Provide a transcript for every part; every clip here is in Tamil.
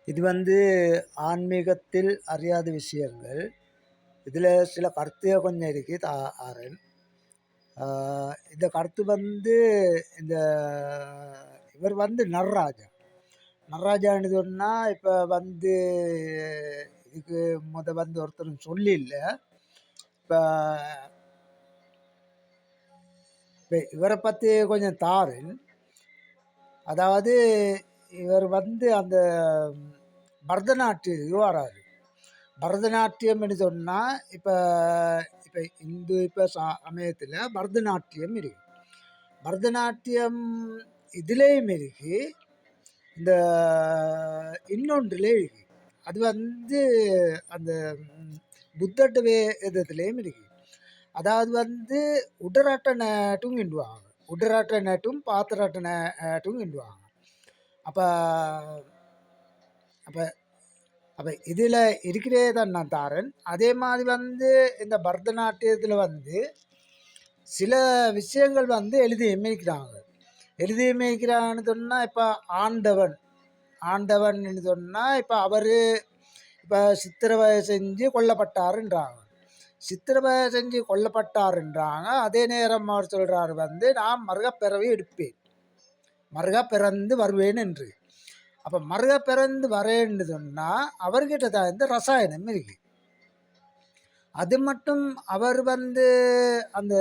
இது ஆன்மீகத்தில் அறியாத விஷயங்கள். இதில் சில கருத்துகள் கொஞ்சம் இருக்குது ஆரன். இந்த கருத்து இந்த இவர் நடராஜா. நடராஜான்னு சொன்னால் இப்போ இதுக்கு ஒருத்தரும் சொல்லி இல்லை. இப்போ இவரை பற்றி கொஞ்சம் தாரன். அதாவது இவர் அந்த பரதநாட்டியம் வராரு. பரதநாட்டியம்னு சொன்னால் இப்போ இப்போ இந்து சமயத்தில் பரதநாட்டியம் இருக்கு. பரதநாட்டியம் இதுலேயும் இருக்கு, இந்த இன்னொன்றுலே இருக்கு. அது அந்த புத்தட்ட வேதத்துலேயும் இருக்கு. அதாவது உடராட்ட நாட்டும் கிண்டுவாங்க, உடராட்ட நாட்டும் பாத்திராட்ட நாட்டும் கிண்டுவாங்க. அப்போ அப்போ அப்போ இதில் இருக்கிறே தான் நான் தாரன். அதே மாதிரி இந்த பரதநாட்டியத்தில் சில விஷயங்கள் எழுதி அமைக்கிறாங்க. எழுதி அமைக்கிறான்னு சொன்னால் இப்போ ஆண்டவன் சொன்னால் இப்போ அவர் இப்போ சித்திரவதை செஞ்சு கொல்லப்பட்டாருன்றாங்க. சித்திரவதை செஞ்சு கொல்லப்பட்டாருன்றாங்க. அதே நேரம் அவர் சொல்கிறாரு நான் மறுகப்பிறவி எடுப்பேன், மறுக பிறந்து வருவேன் என்று. அப்போ மறுக பிறந்து வரேன்னு சொன்னால் அவர்கிட்ட தான் இந்த ரசாயனம் இருக்கு. அது மட்டும் அவர் அந்த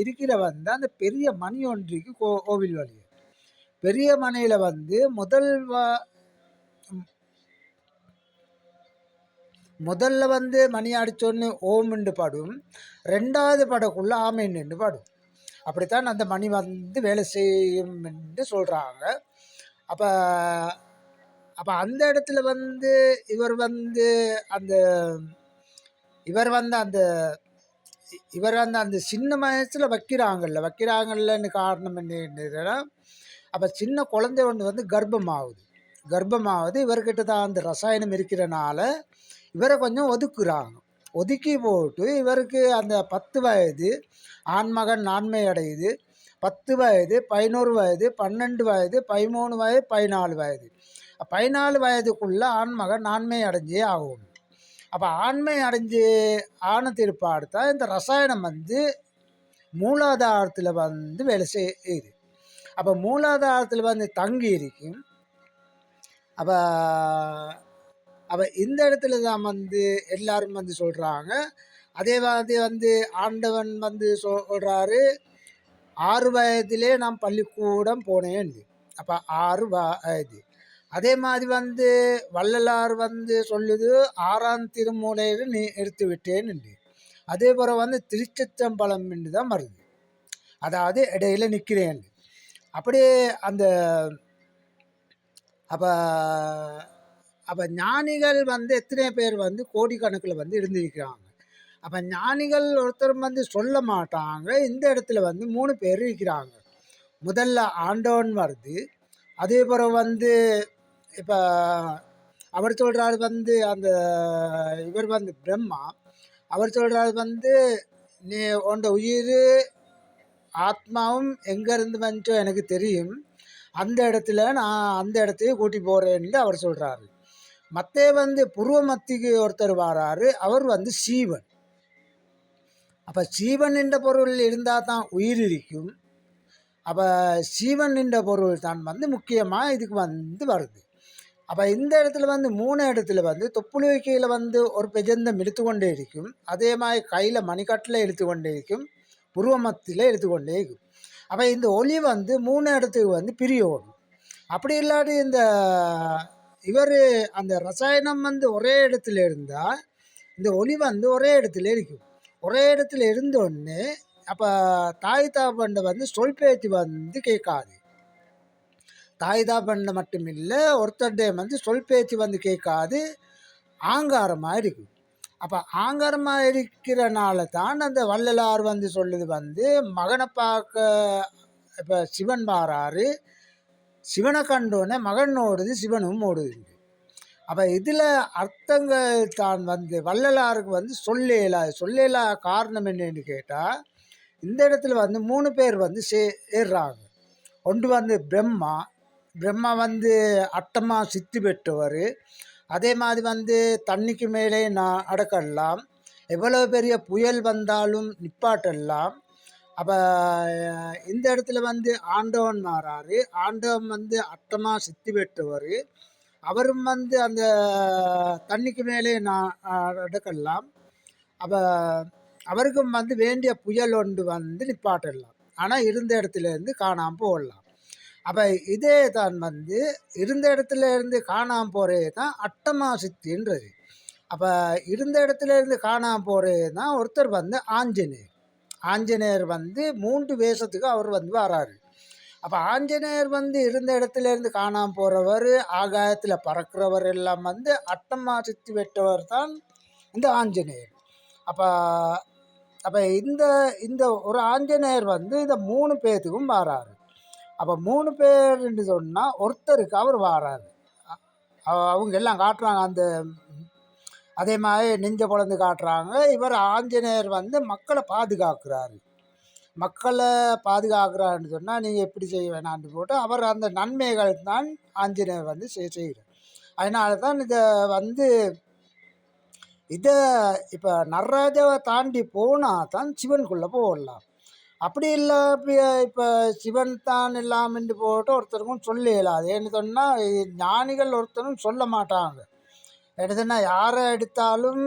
இருக்கிற அந்த பெரிய மணி ஒன்றுக்கு கோவில் வழி, பெரிய மனையில் முதல்ல மணி அடிச்சோன்னு ஓம்னு படும், ரெண்டாவது படக்குள்ள ஆமைன்னு படும். அப்படித்தான் அந்த மணி வேலை செய்யும் என்று சொல்கிறாங்க. அப்போ அப்போ அந்த இடத்துல இவர் அந்த இவர் அந்த இவர் அந்த சின்ன வயசில் வைக்கிறாங்கல்லன்னு காரணம் என்னன்னா, அப்போ சின்ன குழந்தை ஒன்று கர்ப்பமாகுது. இவர்கிட்ட தான் அந்த ரசாயனம் இருக்கிறனால இவரை கொஞ்சம் ஒதுக்கி போட்டு இவருக்கு அந்த 10 வயது ஆண்மகன் ஆண்மை அடையுது. 10 வயது, 11 வயது, 12 வயது, 13 வயது, 14 வயது. 14 வயதுக்குள்ள ஆண்மகன் ஆண்மை அடைஞ்சே ஆகும். அப்போ ஆண்மை அடைஞ்சு ஆன திருப்பாடு தான் இந்த ரசாயனம் மூலாதாரத்தில் வேலை செய்யுது. அப்போ மூலாதாரத்தில் தங்கி இருக்கும். அப்போ அப்போ இந்த இடத்துல தான் எல்லாரும் சொல்கிறாங்க. அதே மாதிரி ஆண்டவன் சொல்கிறாரு 6 வயதிலே நான் பள்ளிக்கூடம் போனேன். அப்போ 6 வயது. அதே மாதிரி வள்ளலார் சொல்லுது 6ஆம் திருமூலையில் நீ எடுத்து விட்டேன் என்று. அதே போல் திருச்சிற்றம்பலம் என்று தான் வருது, அதாவது இடையில நிற்கிறேன். அப்படியே அந்த அப்போ அப்போ ஞானிகள் எத்தனை பேர் கோடிக்கணக்கில் இருந்திருக்கிறாங்க. அப்போ ஞானிகள் ஒருத்தர் சொல்ல மாட்டாங்க. இந்த இடத்துல 3 பேர் இருக்கிறாங்க. முதல்ல ஆண்டவன் வருது. அதே போல் இப்போ அவர் சொல்கிறாரு அந்த இவர் பிரம்மா. அவர் சொல்கிறாரு நீ உண்ட உயிர் ஆத்மாவும் எங்கேருந்து வந்துச்சோ எனக்கு தெரியும், அந்த இடத்துல நான் அந்த இடத்தையே கூட்டி போகிறேன்னு அவர் சொல்கிறாரு. மற்ற புருவமத்திக்கு ஒருத்தர் வராரு, அவர் சீவன். அப்போ சீவன் என்ற பொருள் இருந்தால் தான் உயிர் இருக்கும். அப்போ சீவன் என்ற பொருள் தான் முக்கியமாக இதுக்கு வருது. அப்போ இந்த இடத்துல 3 இடத்துல தொப்புள் வைக்கையில் ஒரு பெஜந்தம் எடுத்துக்கொண்டே இருக்கும். அதே மாதிரி கையில் மணிக்கட்டில் எடுத்துக்கொண்டே இருக்கும், புருவமத்தில் எடுத்துக்கொண்டே இருக்கும். அப்போ இந்த ஒளி 3 இடத்துக்கு பிரியோடும். அப்படி இல்லாட்டி இந்த இவர் அந்த ரசாயனம் ஒரே இடத்துல இருந்தால் இந்த ஒளி ஒரே இடத்துல இருக்கும். ஒரே இடத்துல இருந்தோடனே அப்போ தாய் தாப்பண்டை சொல் பேச்சு கேட்காது. தாய் தாப்பண்டை மட்டும் இல்லை, ஒருத்தருடைய சொல் பேச்சு கேட்காது, ஆங்காரமாக இருக்கும். அப்போ ஆங்காரமாக இருக்கிறனால தான் அந்த வள்ளலார் சொல்லுது மகனை பார்க்க இப்போ சிவன் வாராரு, சிவனை கண்டோன்னே மகன் ஓடுது, சிவனும் ஓடுது. அப்போ இதில் அர்த்தங்கள் தான் வள்ளலாருக்கு சொல்லேலா காரணம் என்னன்னு கேட்டால், இந்த இடத்துல 3 பேர் சேர்றாங்க. ஒன்று பிரம்மா, பிரம்மா வந்து அட்டமா சித்தி பெற்றவர். அதே மாதிரி வந்து தண்ணிக்கு மேலே நான் அடக்கலாம், எவ்வளோ பெரிய புயல் வந்தாலும் நிப்பாட்டலாம். அப்போ இந்த இடத்துல வந்து ஆண்டவன் மாறாரு. ஆண்டவன் வந்து அட்டமா சித்தி பெற்றவர். அவரும் வந்து அந்த தண்ணிக்கு மேலே நான் அடக்கலாம். அப்போ அவருக்கும் வந்து வேண்டிய புயல் ஒன்று வந்து நிப்பாட்டலாம். ஆனால் இருந்த இடத்துல இருந்து காணாமல் போடலாம். அப்போ இதே தான் வந்து இருந்த இடத்துல இருந்து காணாமல் போகிறே தான் அட்டமா சித்தின்றது. அப்போ இருந்த இடத்துல இருந்து காணாமல் போகிறே தான் ஒருத்தர் வந்து ஆஞ்சநேயர். ஆஞ்சநேயர் வந்து 3 வேஷத்துக்கு அவர் வந்து வராரு. அப்போ ஆஞ்சநேயர் வந்து இருந்த இடத்துல இருந்து காணாமல் போகிறவர், ஆகாயத்தில் பறக்கிறவர் எல்லாம் வந்து அட்டமா சித்தி பெற்றவர் தான் இந்த ஆஞ்சநேயர். அப்போ அப்போ இந்த இந்த ஒரு ஆஞ்சநேயர் வந்து இந்த 3 பேர்த்துக்கும் வராரு. அப்போ 3 பேர்ன்னு சொன்னால் ஒருத்தருக்கு அவர் வாராரு. அவங்க எல்லாம் காட்டுறாங்க, அந்த அதே மாதிரி நெஞ்ச குழந்து காட்டுறாங்க. இவர் ஆஞ்சநேயர் வந்து மக்களை பாதுகாக்கிறாரு. மக்களை பாதுகாக்கிறாருன்னு சொன்னால் நீங்கள் எப்படி செய்ய வேணான்னு போட்டு அவர் அந்த நன்மைகள் தான் ஆஞ்சநேயர் வந்து செய்கிறார். அதனால தான் இதை வந்து இதை இப்போ நடராஜாவை தாண்டி போனால் தான் சிவனுக்குள்ளே போடலாம். அப்படி இல்லை இப்போ சிவன் தான் இல்லாமன்னு போட்டு ஒருத்தருக்கும் சொல்ல இயலாது. ஏன்னு சொன்னால் ஞானிகள் ஒருத்தரும் சொல்ல மாட்டாங்க. என்ன சொன்னால் யாரை எடுத்தாலும்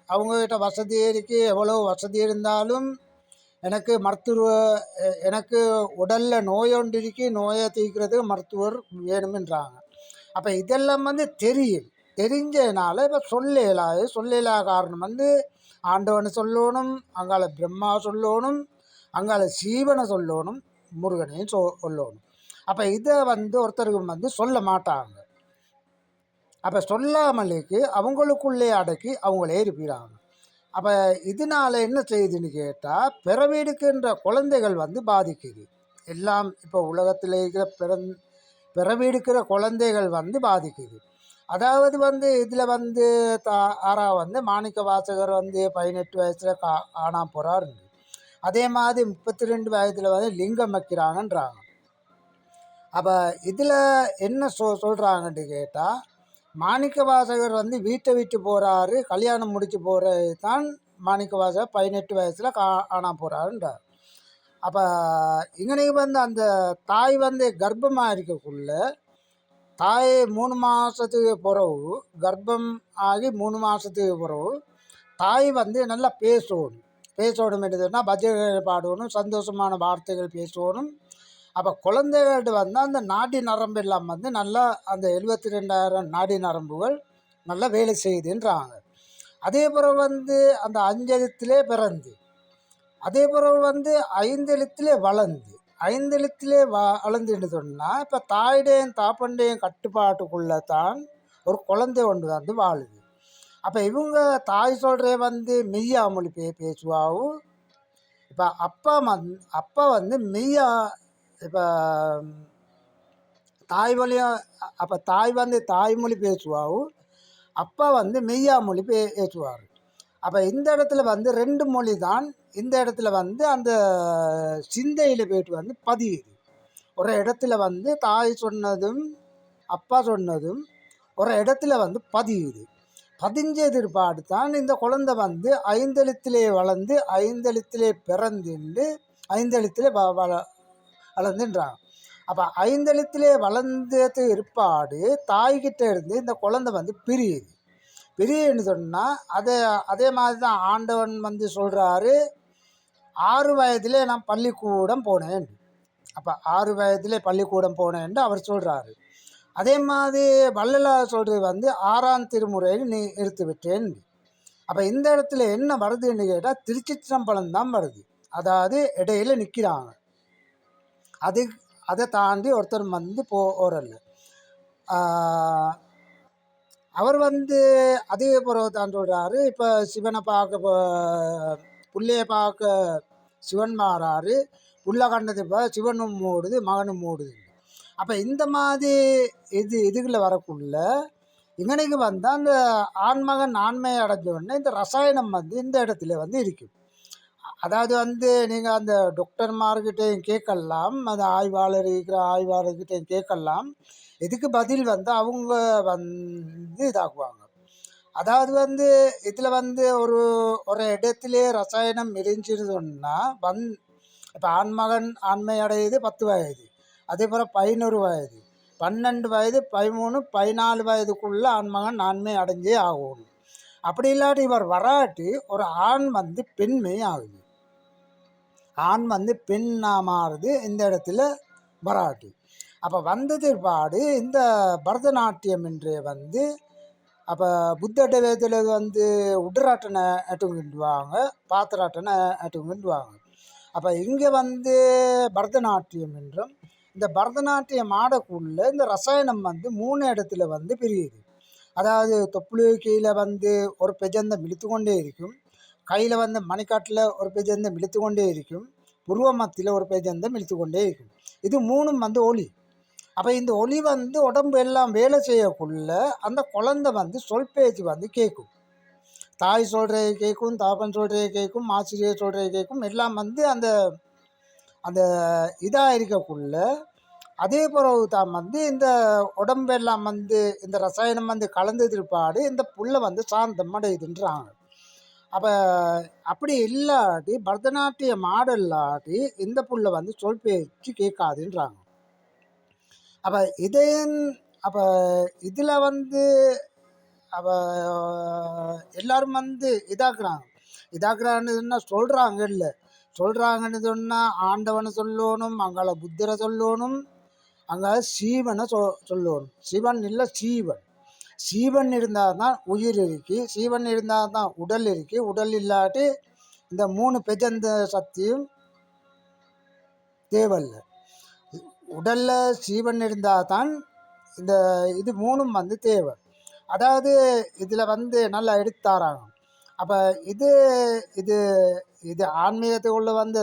அவங்கக்கிட்ட வசதி இருக்கு, எவ்வளோ வசதி இருந்தாலும் எனக்கு எனக்கு உடலில் நோய் ஒன்று இருக்கு, நோயை தீர்க்கிறதுக்கு மருத்துவர் வேணுமென்றாங்க. அப்போ இதெல்லாம் வந்து தெரிஞ்சதுனால இப்போ சொல்ல இயலாத காரணம் வந்து ஆண்டவனை சொல்லணும், அங்கால பிரம்மா சொல்லணும், அங்கால சீவனை சொல்லணும், முருகனையும் சொல்லணும். அப்போ இதை வந்து ஒருத்தருக்கு வந்து சொல்ல மாட்டாங்க. அப்போ சொல்லாமலேக்கு அவங்களுக்குள்ளே அடக்கி அவங்களே இருப்பிறாங்க. அப்போ இதனால் என்ன செய்யுதுன்னு கேட்டால் பிறவீடுக்கின்ற குழந்தைகள் வந்து பாதிக்குது. எல்லாம் இப்போ உலகத்தில் இருக்கிற பிறவீடுக்கிற குழந்தைகள் வந்து பாதிக்குது. அதாவது வந்து இதில் வந்து வந்து மாணிக்க வாசகர் வந்து 18 வயசில் காணாமல் போகிறாருங்க. அதே மாதிரி 32 வயதில் வந்து லிங்கம் வைக்கிறாங்கன்றாங்க. அப்போ இதில் என்ன சொல்கிறாங்கன்னு கேட்டால் மாணிக்க வாசகர் வந்து வீட்டை விட்டு போகிறாரு, கல்யாணம் முடிச்சு போகிறது தான் மாணிக்க வாசகர் 18 வயசில் காணாமல் போகிறாருன்றார். அப்போ இங்கனைக்கு வந்து அந்த தாய் வந்து கர்ப்பமாக இருக்கக்குள்ள தாய் 3 மாதத்துக்கு பிறகு கர்ப்பம் ஆகி 3 மாதத்துக்கு பிறகு தாய் வந்து நல்லா பேசணும் என்றதுன்னா பஜனை பாடணும், சந்தோஷமான வார்த்தைகள் பேசணும். அப்போ குழந்தைகள்கிட்ட வந்து அந்த நாடி நரம்பு எல்லாம் வந்து நல்லா அந்த 72,000 நாடி நரம்புகள் நல்லா வேலை செய்யுதுன்றாங்க. அதே பிறகு வந்து அந்த 5 எழுத்திலே பிறந்து, அதே பிறகு வந்து 5 எழுத்திலே வளர்ந்து, 5 எழுத்திலே வளர்ந்துன்னு சொன்னால் இப்போ தாயுடையும் தாப்பண்டையும் கட்டுப்பாட்டுக்குள்ளே தான் ஒரு குழந்தை ஒன்று வந்து வாழுது. அப்போ இவங்க தாய் சொல்கிறே வந்து மெய்யா மொழி பேசுவாவும். இப்போ அப்பா வந்து மெய்யா இப்போ தாய்மொழியும், அப்போ தாய் வந்து தாய்மொழி பேசுவாவும், அப்பா வந்து மெய்யா மொழி பேசுவார். அப்போ இந்த இடத்துல வந்து 2 மொழி தான் இந்த இடத்துல வந்து அந்த சிந்தையில் போய்ட்டு வந்து பதியுது. ஒரு இடத்துல வந்து தாய் சொன்னதும் அப்பா சொன்னதும் ஒரு இடத்துல வந்து பதியுது. பதிஞ்ச எதிர்பாடு தான் இந்த குழந்தை வந்து 5 எழுத்திலே வளர்ந்து 5 எழுத்திலே பிறந்துண்டு 5 எழுத்திலே வளர்ந்துன்றாங்க. அப்போ 5 எழுத்திலே வளர்ந்தது ஏற்பாடு தாய்கிட்ட இருந்து இந்த குழந்தை வந்து பிரியுன்னு சொன்னால் அதே மாதிரி தான் ஆண்டவன் வந்து சொல்கிறாரு, 6 வயதிலே நான் பள்ளிக்கூடம் போனேன். அப்போ 6 வயதிலே பள்ளிக்கூடம் போனேன்னு அவர் சொல்கிறாரு. அதே மாதிரி வள்ளலார் சொல்கிறது வந்து 6ஆம் திருமுறையில் நீ எடுத்து விட்டேன். அப்போ இந்த இடத்துல என்ன வருதுன்னு கேட்டால் திருச்சிற்றம்பலம் தான் வருது. அதாவது இடையில நிற்கிறாங்க, அதை தாண்டி ஒருத்தர் வந்து போகிறல்ல. அவர் வந்து அதே பிறகு தான் சொல்கிறாரு, இப்போ சிவனை பார்க்க புள்ளையை பார்க்க சிவன் மாறாரு, புள்ள கண்டது இப்போ சிவனும் மூடுது மகனும் மூடுது. அப்போ இந்த மாதிரி இதுகளை வரக்குள்ள இங்கனைக்கு வந்தால் அந்த ஆண்மகன் ஆண்மையை அடைஞ்ச உடனே இந்த ரசாயனம் வந்து இந்த இடத்துல வந்து இருக்கும். அதாவது வந்து நீங்கள் அந்த டாக்டர்மார்கிட்டையும் கேட்கலாம், அந்த ஆய்வாளர் இருக்கிற ஆய்வாளர்கிட்டையும் கேட்கலாம். இதுக்கு பதில் வந்து அவங்க வந்து இதாக்குவாங்க. அதாவது வந்து இதில் வந்து ஒரு ஒரு இடத்திலே ரசாயனம் இருந்துச்சுன்னா இப்போ ஆண்மகன் ஆண்மை அடையுது 10 வயது, அதே போல் 11 வயது, 12 வயது, 13, 14 வயதுக்குள்ள ஆண்மகன் ஆண்மை அடைஞ்சே ஆகணும். அப்படி இல்லாட்டி இவர் வராட்டி ஒரு ஆண் வந்து பெண்மை ஆகுது. ஆண் வந்து பெண்ணா மாறுது இந்த இடத்துல வராட்டி. அப்போ வந்தது பாடு இந்த பரதநாட்டியம் என்று வந்து அப்போ புத்த டவேத்தில் வந்து உடராட்டனை அட்டுங்கிட்டுவாங்க, பாத்திராட்டனை அட்டுங்கிட்டுவாங்க. அப்போ இங்கே வந்து பரதநாட்டியம் என்றும் இந்த பரதநாட்டியம் ஆடக்குள்ள இந்த ரசாயனம் வந்து 3 இடத்துல வந்து பிரியுது. அதாவது தொப்புளு கீழே வந்து ஒரு பெஜந்தம் இழுத்து கொண்டே இருக்கும், கையில் வந்து மணிக்காட்டில் ஒரு பெஜந்தம் இழுத்து கொண்டே இருக்கும், புருவ மத்தியில் ஒரு பெஜந்தம் இழுத்து கொண்டே இருக்கும். இது 3ம் வந்து ஒளி. அப்போ இந்த ஒளி வந்து உடம்பு எல்லாம் வேலை செய்யக்குள்ள அந்த குழந்தை வந்து சொல் பேச்சு வந்து கேட்கும். தாய் சொல்கிறத கேட்கும், தாப்பன் சொல்கிறத கேட்கும், ஆசிரியர் சொல்கிறத கேட்கும். எல்லாம் வந்து அந்த அந்த இதாக இருக்கக்குள்ள அதே பிறகு தான் வந்து இந்த உடம்பெல்லாம் வந்து இந்த ரசாயனம் வந்து கலந்து திருப்பாடு இந்த புல்லை வந்து சாந்தம் அடையுதுன்றாங்க. அப்போ அப்படி இல்லாட்டி பரதநாட்டியம் ஆடல்லாட்டி இந்த புல்லை வந்து சொல் பேச்சு கேட்காதுன்றாங்க. அப்போ இதையும் அப்போ இதில் வந்து அப்போ எல்லாரும் வந்து இதாக்குறான்னு சொல்கிறாங்க. இல்லை சொல்கிறாங்கன்னு சொன்னால் ஆண்டவனை சொல்லணும், அங்கால புத்தரை சொல்லணும், அங்கே சீவனை சொல்லணும். சிவன் இல்லை சீவன். சீவன் இருந்தால் தான் உயிர் இருக்கு, சீவன் இருந்தால் தான் உடல் இருக்கு. உடல் இல்லாட்டி இந்த 3 பெஜந்த சக்தியும் தேவையில்லை. உடலில் சீவன் இருந்தால் தான் இந்த இது 3ம் வந்து தேவை. அதாவது இதில் வந்து நல்லா எடுத்தாராங்க. அப்போ இது இது இது ஆன்மீகத்துக்குள்ள வந்து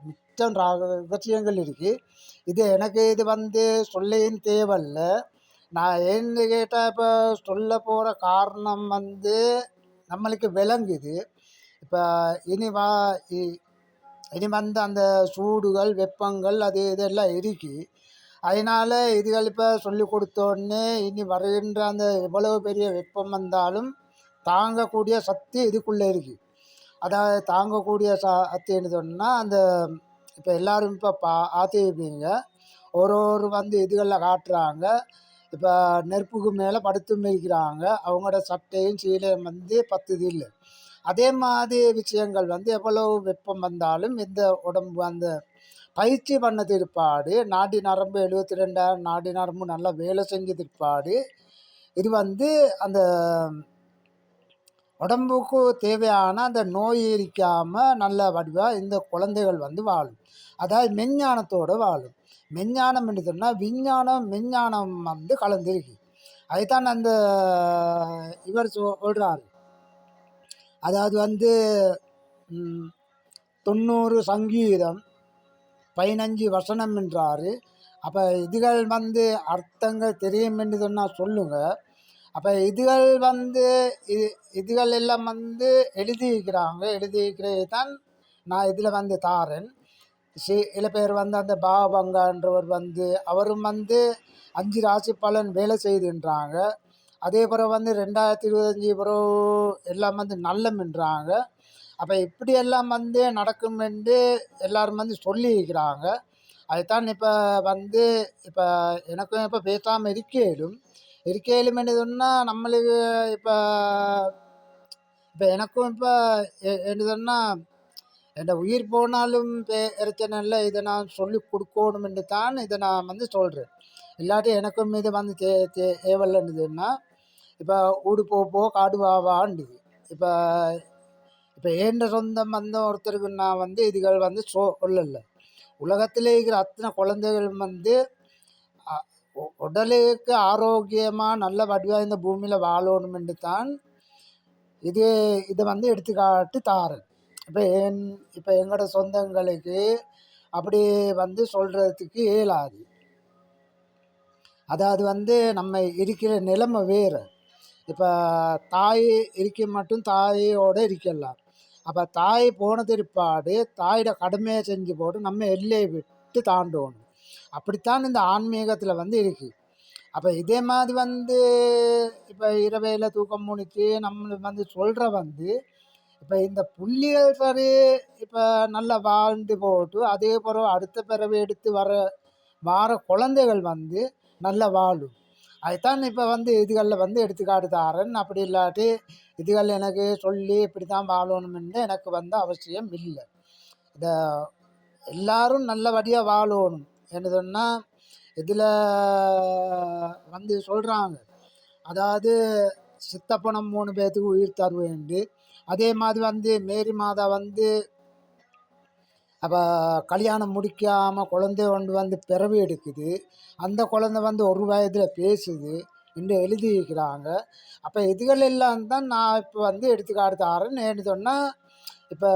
மிச்சம் ரகசியங்கள் இருக்குது. இது எனக்கு இது வந்து சொல்லையும் தேவையில்லை. நான் ஏன்னு கேட்டால் இப்போ சொல்ல போகிற காரணம் வந்து நம்மளுக்கு விளங்குது. இப்போ இனி வந்து அந்த சூடுகள் வெப்பங்கள் அது இதெல்லாம் இருக்குது. அதனால் இதுகள் இப்போ சொல்லி கொடுத்தோடனே இனி வருகின்ற அந்த எவ்வளவு பெரிய வெப்பம் வந்தாலும் தாங்கக்கூடிய சக்தி இதுக்குள்ளே இருக்குது. அதாவது தாங்கக்கூடிய சக்தின்னு சொன்னால் அந்த இப்போ எல்லோரும் இப்போ பார்த்துருப்பீங்க, ஒரு வந்து இதுகளில் காட்டுறாங்க. இப்போ நெருப்புக்கு மேலே படுத்தும் இருக்கிறாங்க, அவங்களோட சட்டையும் சீலையும் வந்து பத்துது இல்லை. அதே மாதிரி விஷயங்கள் வந்து எவ்வளவு வெப்பம் வந்தாலும் இந்த உடம்பு அந்த பயிற்சி பண்ண திருப்பாடு நாடி நரம்பு 72,000 நாடி நரம்பு நல்லா வேலை செஞ்ச திருப்பாடு இது வந்து அந்த உடம்புக்கு தேவையான அந்த நோய் இருக்காமல் நல்ல வடிவாக இந்த குழந்தைகள் வந்து வாழும். அதாவது மெஞ்ஞானத்தோடு வாழும். மெஞ்ஞானம் என்று சொன்னால் விஞ்ஞானம் மெஞ்ஞானம் வந்து கலந்துருக்கு. அதுதான் அந்த இவர் சொல்கிறாரு. அதாவது வந்து 90 சங்கீதம் 15 வசனம் என்றார். அப்போ இதுகள் வந்து அர்த்தங்கள் தெரியும் என்று சொன்னால் சொல்லுங்கள். அப்போ இதுகள் வந்து இதுகள் எல்லாம் வந்து எழுதியிருக்கிறது தான் நான் இதில் வந்து தாரேன். சில பேர் வந்து அந்த பாபங்கான்றவர் வந்து அவரும் வந்து 5 ராசி பலன் வேலை செய்துன்றாங்க. அதே பிறகு வந்து 2025 பிறகு எல்லாம் வந்து நல்லம்ன்றாங்க. அப்போ இப்படியெல்லாம் வந்து நடக்கும் என்று எல்லாரும் வந்து சொல்லியிருக்கிறாங்க. அதுதான் இப்போ வந்து இப்போ எனக்கும் இப்போ பேசாமல் இருக்கையிலும் என்று சொன்னால் நம்மளுக்கு இப்போ இப்போ எனக்கும் இப்போ என்று சொன்னால் என் உயிர் போனாலும் பிரச்சனை இல்லை, இதை நான் சொல்லி கொடுக்கணும் என்று தான் இதை நான் வந்து சொல்கிறேன். இல்லாட்டி எனக்கும் இது வந்து தேவையில்லைன்னுதுன்னா இப்போ ஊடு போ காடு வாவாண்டுது. இப்போ இப்போ ஏண்ட சொந்தம் வந்து ஒருத்தருக்கு நான் வந்து இதுகள் வந்து சொல்லலை. உலகத்திலே இருக்கிற அத்தனை குழந்தைகள் வந்து உடலுக்கு ஆரோக்கியமாக நல்ல வடிவாக இந்த பூமியில் வாழணும் என்று தான் இதை வந்து எடுத்துக்காட்டு தாரேன். இப்போ எங்களோட சொந்தங்களுக்கு அப்படி வந்து சொல்கிறதுக்கு இயலாது. அதாவது வந்து நம்ம இருக்கிற நிலைமை வேறு. இப்போ தாய் இருக்க மட்டும் தாயோடு இருக்கலாம். அப்போ தாய் போன திருப்பாடு தாயோட கடமையை செஞ்சு போட்டு நம்ம எல்லையை விட்டு தாண்டணும். அப்படித்தான் இந்த ஆன்மீகத்தில் வந்து இருக்குது. அப்போ இதே மாதிரி வந்து இப்போ இரவையில் தூக்கம் முடிச்சு நம்மளுக்கு வந்து சொல்கிற வந்து இப்போ இந்த புள்ளிகள் சரி இப்போ நல்லா வாழ்ந்து போட்டு அதே பிறகு அடுத்த பிறவை எடுத்து வர குழந்தைகள் வந்து நல்லா வாழும். அதுதான் இப்போ வந்து இதுகளில் வந்து எடுத்துக்காட்டு தாரன். அப்படி இல்லாட்டி இதுகள் எனக்கு சொல்லி இப்படி தான் வாழணும்னு எனக்கு வந்து அவசியம் இல்லை. இதை எல்லாரும் நல்லபடியாக வாழணும் என்று சொன்னால் இதில் வந்து சொல்கிறாங்க. அதாவது சித்தப்பணம் 3 பேர்த்துக்கு உயிர் தருவேண்டு. அதே மாதிரி வந்து மேரி மாதா வந்து அப்போ கல்யாணம் முடிக்காமல் குழந்தை கொண்டு வந்து பிறவி எடுக்குது. அந்த குழந்தை வந்து 1 வயதில் பேசுது என்று எழுதியிருக்கிறாங்க. அப்போ இதுகள் எல்லாம் தான் நான் இப்போ வந்து எடுத்துக்காட்டு தாரேன். ஏன்னு சொன்னால் இப்போ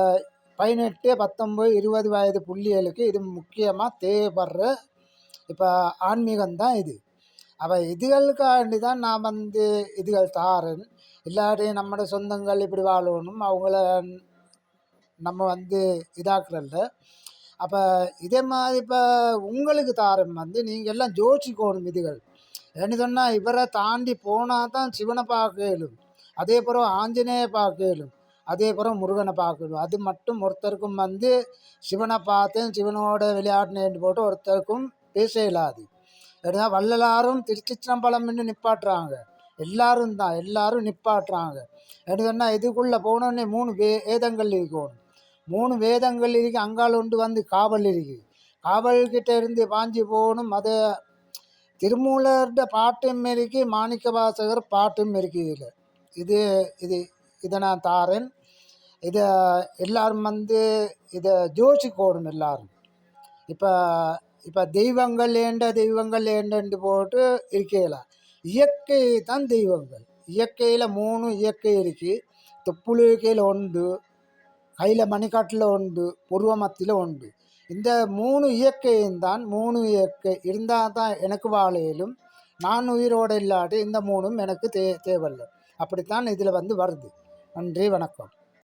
18, 19, 20 வயது புள்ளிகளுக்கு இது முக்கியமாக தேவைப்படுற இப்போ ஆன்மீகம்தான் இது. அப்போ இதுகளுக்காண்டி தான் நான் வந்து இதுகள் தாரேன். இல்லாட்டி நம்மளோட சொந்தங்கள் இப்படி வாழணும் அவங்கள நம்ம வந்து இதாக்குறல்ல. அப்போ இதே மாதிரி இப்போ உங்களுக்கு தாரன் வந்து நீங்கள் எல்லாம் யோசிக்கணும் இதுகள். ஏன்னு சொன்னால் இவரை தாண்டி போனால் தான் சிவனை பார்க்க இயலும், அதே பிறகு ஆஞ்சநேயை பார்க்க இயலும், அதே பிறகு முருகனை பார்க்கணும். அது மட்டும் ஒருத்தருக்கும் வந்து சிவனை பார்த்தேன் சிவனோட விளையாடினேன்னு போட்டு ஒருத்தருக்கும் பேச இயலாது. ஏன்னா வள்ளலாரும் திருச்சிற்றம்பலம்னு நிப்பாட்டுறாங்க, எல்லாரும் நிப்பாட்டுறாங்க. ஏன்னு சொன்னால் இதுக்குள்ளே போனோடனே 3 வேதங்கள் இருக்கணும். 3 வேதங்கள் இருக்கு. அங்கால் ஒன்று வந்து காவல் இருக்குது. காவல்கிட்ட இருந்து பாஞ்சி போகணும். அதை திருமூலர்ட பாட்டும் இருக்கு, மாணிக்க வாசகர் பாட்டும் இருக்குது. இதை நான் தாரேன். இதை எல்லாரும் வந்து இதை யோசிக்கணும் எல்லாரும். இப்போ தெய்வங்கள் ஏண்டன்னு போட்டு இருக்கலாம். இயற்கை தான் தெய்வங்கள். இயற்கையில் 3 இயற்கை இருக்குது. தொப்புளுக்கையில் உண்டு, கையில் மணிக்காட்டில் உண்டு, புருவமத்தில் உண்டு. இந்த 3 இயற்கையும் தான். 3 இயற்கை இருந்தால் தான் எனக்கு வாழையிலும், நான் உயிரோடு இல்லாட்டி இந்த 3ம் எனக்கு தேவையில்லை. அப்படித்தான் இதில் வந்து வருது. நன்றி, வணக்கம்.